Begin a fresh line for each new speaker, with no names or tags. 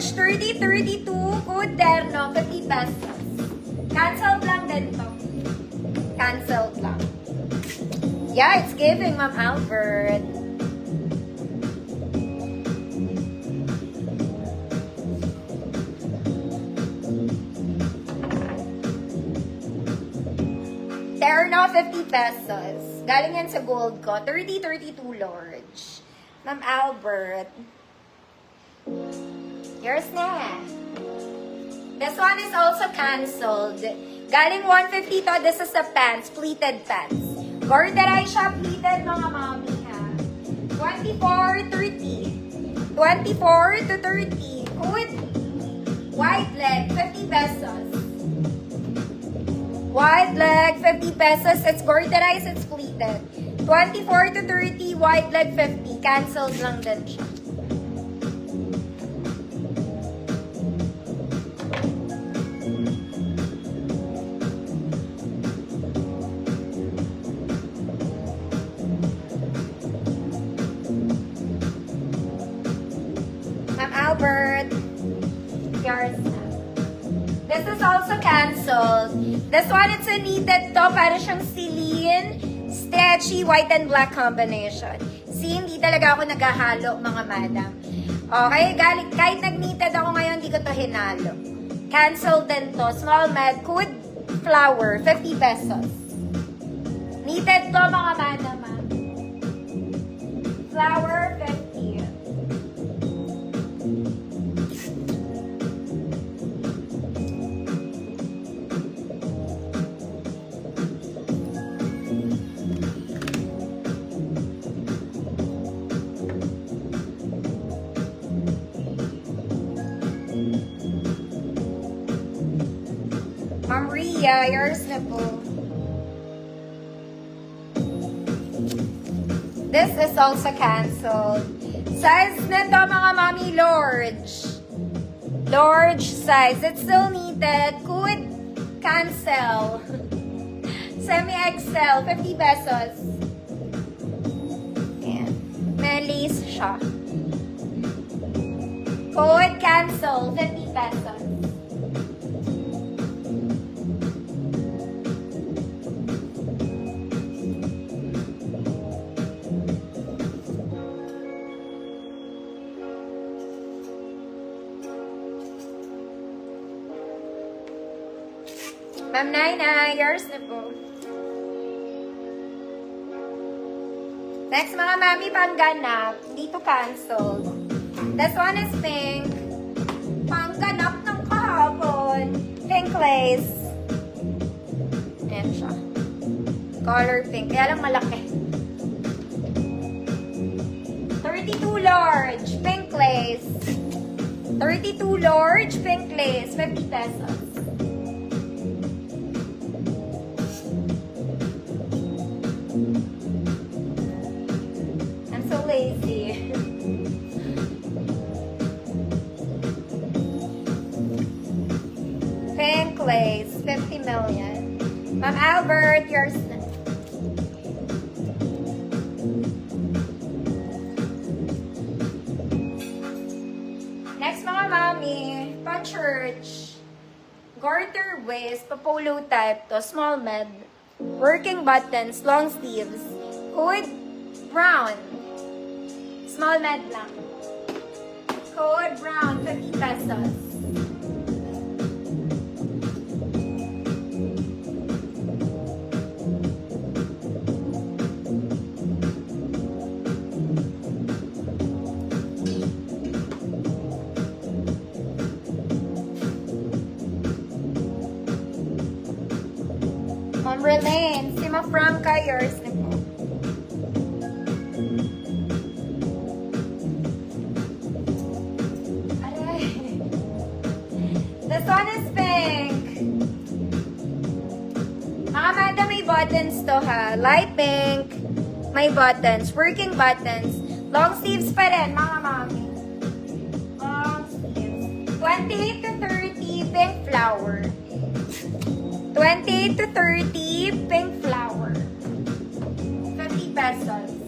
Large, 30, 32. Code terno, 50 pesos. Cancelled lang din to. Cancelled lang. Yeah, it's giving, Ma'am Albert. Terno, 50 pesos. Galing yan sa gold ko. 30, 32 large. Ma'am Albert. Yours na. This one is also cancelled. Galing 150 to. This is the pants. Pleated pants. Gorderay siya. Pleated mga mami ha. 24, 30. 24 to 30. Good. White leg. 50 pesos. White leg, 50 pesos. It's gorderized, it's pleated. 24 to 30, white leg, 50. Cancelled lang din siya. Ma'am Albert, yours na. This is also cancelled. This one, it's a knitted to. Para siyang Celine. Stretchy, white and black combination. See, hindi talaga ako naghahalo, mga madam. Okay, kahit nag-knitted ako ngayon, hindi ko to hinalo. Cancelled din to. Small med, could flower, 50 pesos. Knitted to, mga madam. Flower, 50. Maria, yours na po. This is also cancelled. Size nito mga mami, large. Large size. It's still needed. Could cancel. Semi-XL, 50 pesos. Ayan. May lace siya. Code cancel, 50 pesos. Ma'am Naina, yours na po. Next, mga mami, pangganap. Dito canceled. This one is pink. Pangganap ng kahapon. Pink lace. Ayan siya. Color pink. Kaya lang malaki. 32 large. Pink lace. 32 large. Pink lace. 50 pesos. Lazy. Pink lace, 50 million. Ma'am Albert, yours na. Next mga mami, pan-church. Garter waist, pa-polo type to, small med. Working buttons, long sleeves. Hood, brown. Small med lang. Code brown, 50 pesos. Ma'am Relaine, si Ma Franca, yours na po. This one is pink. Mga madam, may buttons to ha. Light pink. May buttons. Working buttons. Long sleeves pa rin, mga mami. Long sleeves. 28 to 30, pink flower. 28 to 30, pink flower. 50 pesos.